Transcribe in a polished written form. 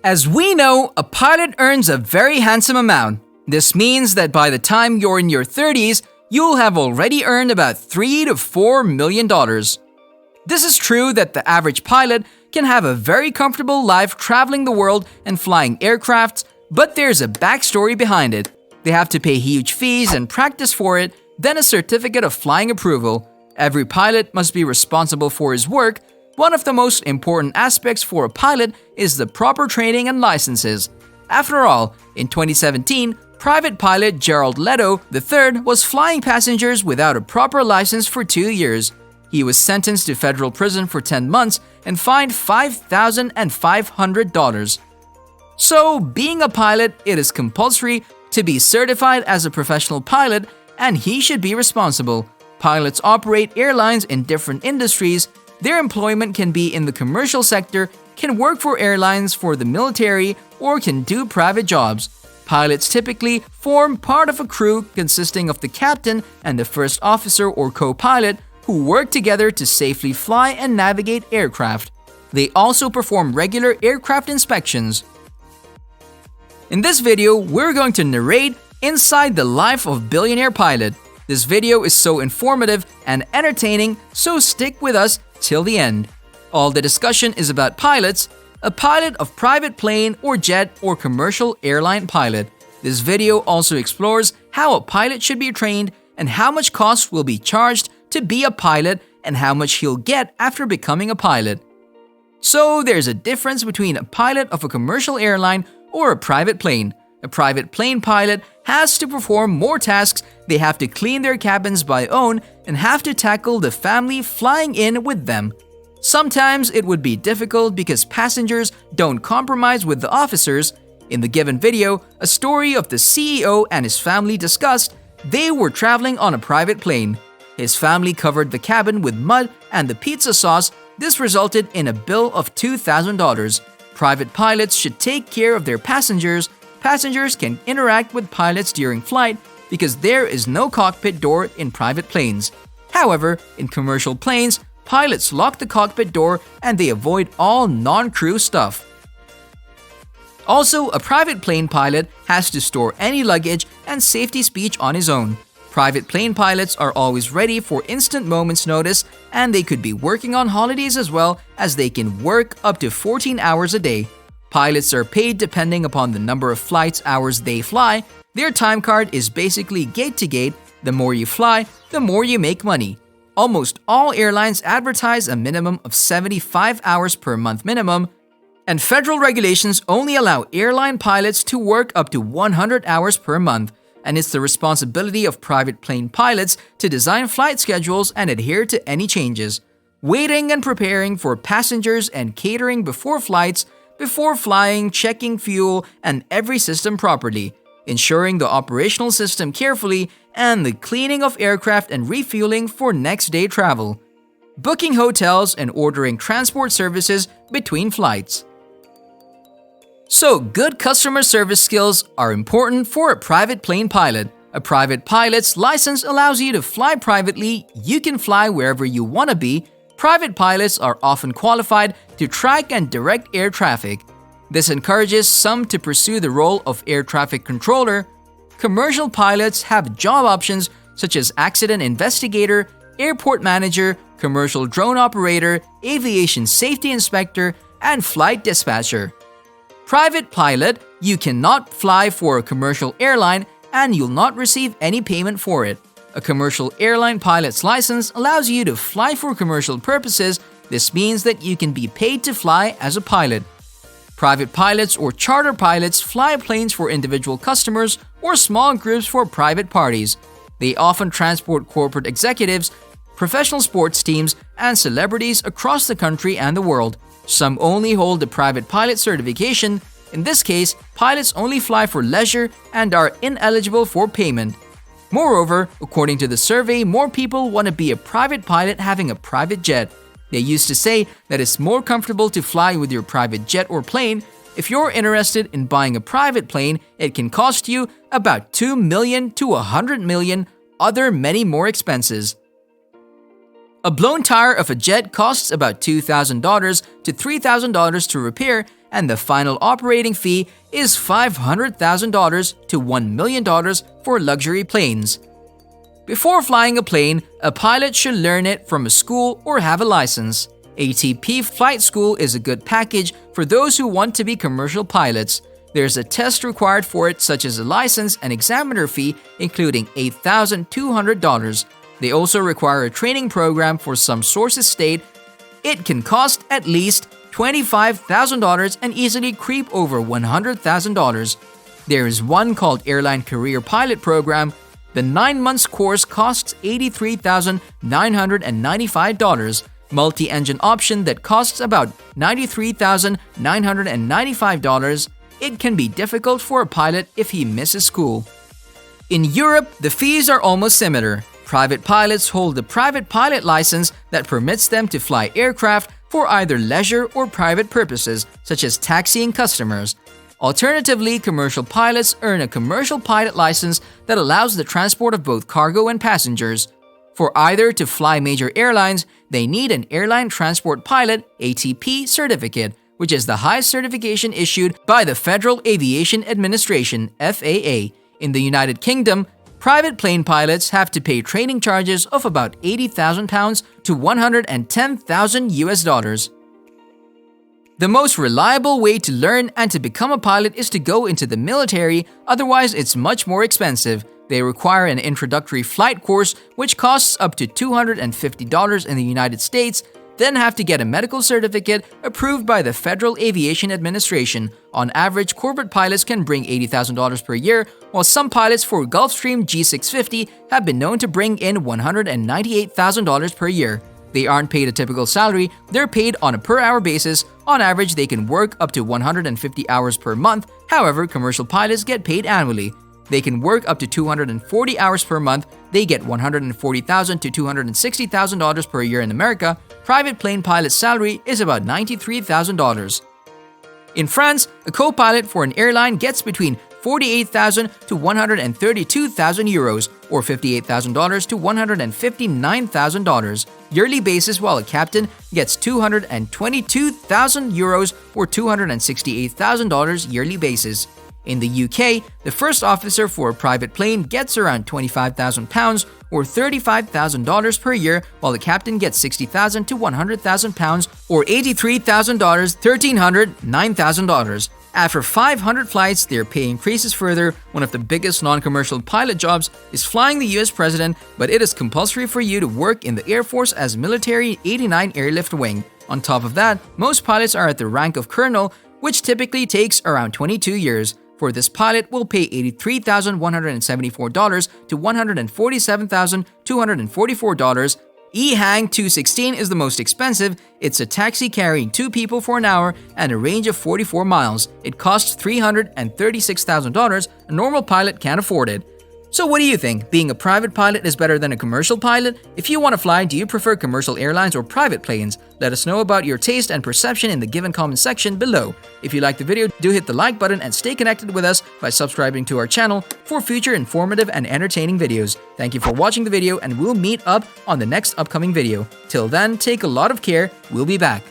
As we know, a pilot earns a very handsome amount. This means that by the time you're in your 30s, you'll have already earned about $3 to $4 million. This is true that the average pilot can have a very comfortable life traveling the world and flying aircrafts, but there's a backstory behind it. They have to pay huge fees and practice for it, then a certificate of flying approval. Every pilot must be responsible for his work. One of the most important aspects for a pilot is the proper training and licenses. After all, in 2017, private pilot Gerald Leto III was flying passengers without a proper license for 2 years. He was sentenced to federal prison for 10 months and fined $5,500. So, being a pilot, it is compulsory to be certified as a professional pilot, and he should be responsible. Pilots operate airlines in different industries. Their employment can be in the commercial sector, can work for airlines for the military, or can do private jobs. Pilots typically form part of a crew consisting of the captain and the first officer or co-pilot who work together to safely fly and navigate aircraft. They also perform regular aircraft inspections. In this video, we're going to narrate inside the life of billionaire pilot. This video is so informative and entertaining, so stick with us till the end. All the discussion is about pilots, a pilot of private plane or jet or commercial airline pilot. This video also explores how a pilot should be trained and how much cost will be charged to be a pilot and how much he'll get after becoming a pilot. So there's a difference between a pilot of a commercial airline or a private plane. A private plane pilot has to perform more tasks. They have to clean their cabins by own and have to tackle the family flying in with them. Sometimes it would be difficult because passengers don't compromise with the officers. In the given video, a story of the CEO and his family discussed. They were traveling on a private plane. His family covered the cabin with mud and the pizza sauce. This resulted in a bill of $2,000. Private pilots should take care of their passengers. Passengers can interact with pilots during flight because there is no cockpit door in private planes. However, in commercial planes, pilots lock the cockpit door and they avoid all non-crew stuff. Also, a private plane pilot has to store any luggage and safety speech on his own. Private plane pilots are always ready for instant moment's notice, and they could be working on holidays as well, as they can work up to 14 hours a day. Pilots are paid depending upon the number of flights hours they fly. Their time card is basically gate to gate. The more you fly, the more you make money. Almost all airlines advertise a minimum of 75 hours per month minimum, and federal regulations only allow airline pilots to work up to 100 hours per month. And it's the responsibility of private plane pilots to design flight schedules and adhere to any changes. Waiting and preparing for passengers and catering before flights, before flying, checking fuel and every system properly, ensuring the operational system carefully, and the cleaning of aircraft and refueling for next day travel. Booking hotels and ordering transport services between flights. So, good customer service skills are important for a private plane pilot. A private pilot's license allows you to fly privately. You can fly wherever you want to be. Private pilots are often qualified to track and direct air traffic. This encourages some to pursue the role of air traffic controller. Commercial pilots have job options such as accident investigator, airport manager, commercial drone operator, aviation safety inspector, and flight dispatcher. Private pilot, you cannot fly for a commercial airline and you'll not receive any payment for it. A commercial airline pilot's license allows you to fly for commercial purposes. This means that you can be paid to fly as a pilot. Private pilots or charter pilots fly planes for individual customers or small groups for private parties. They often transport corporate executives, professional sports teams, and celebrities across the country and the world. Some only hold the private pilot certification. In this case, pilots only fly for leisure and are ineligible for payment. Moreover, according to the survey, more people want to be a private pilot having a private jet. They used to say that it's more comfortable to fly with your private jet or plane. If you're interested in buying a private plane, it can cost you about $2 million to $100 million, other many more expenses. A blown tire of a jet costs about $2,000 to $3,000 to repair, and the final operating fee is $500,000 to $1 million for luxury planes. Before flying a plane, a pilot should learn it from a school or have a license. ATP Flight School is a good package for those who want to be commercial pilots. There's a test required for it, such as a license and examiner fee, including $8,200. They also require a training program. For some sources state it can cost at least $25,000 and easily creep over $100,000. There is one called Airline Career Pilot Program. The 9-month course costs $83,995. Multi-engine option that costs about $93,995. It can be difficult for a pilot if he misses school. In Europe, the fees are almost similar. Private pilots hold a private pilot license that permits them to fly aircraft for either leisure or private purposes, such as taxiing customers. Alternatively, commercial pilots earn a commercial pilot license that allows the transport of both cargo and passengers. For either to fly major airlines, they need an Airline Transport Pilot (ATP) certificate, which is the highest certification issued by the Federal Aviation Administration (FAA). In the United Kingdom, private plane pilots have to pay training charges of about £80,000 to $110,000. The most reliable way to learn and to become a pilot is to go into the military, otherwise it's much more expensive. They require an introductory flight course which costs up to $250 in the United States, then have to get a medical certificate approved by the Federal Aviation Administration. On average, corporate pilots can bring $80,000 per year, while some pilots for Gulfstream G650 have been known to bring in $198,000 per year. They aren't paid a typical salary, they're paid on a per-hour basis. On average, they can work up to 150 hours per month. However, commercial pilots get paid annually. They can work up to 240 hours per month. They get $140,000 to $260,000 per year in America. Private plane pilot's salary is about $93,000. In France, a co-pilot for an airline gets between 48,000 to 132,000 euros, or $58,000 to $159,000 yearly basis, while a captain gets 222,000 euros or $268,000 yearly basis. In the UK, the first officer for a private plane gets around £25,000 or $35,000 per year, while the captain gets £60,000 to £100,000 or $83,000, $1,300, $9,000. After 500 flights, their pay increases further. One of the biggest non-commercial pilot jobs is flying the US president, but it is compulsory for you to work in the Air Force as Military 89 Airlift Wing. On top of that, most pilots are at the rank of colonel, which typically takes around 22 years. For this pilot, will pay $83,174 to $147,244. EHang 216 is the most expensive. It's a taxi carrying 2 people for an hour and a range of 44 miles. It costs $336,000. A normal pilot can't afford it. So what do you think? Being a private pilot is better than a commercial pilot? If you want to fly, do you prefer commercial airlines or private planes? Let us know about your taste and perception in the given comment section below. If you liked the video, do hit the like button and stay connected with us by subscribing to our channel for future informative and entertaining videos. Thank you for watching the video, and we'll meet up on the next upcoming video. Till then, take a lot of care. We'll be back.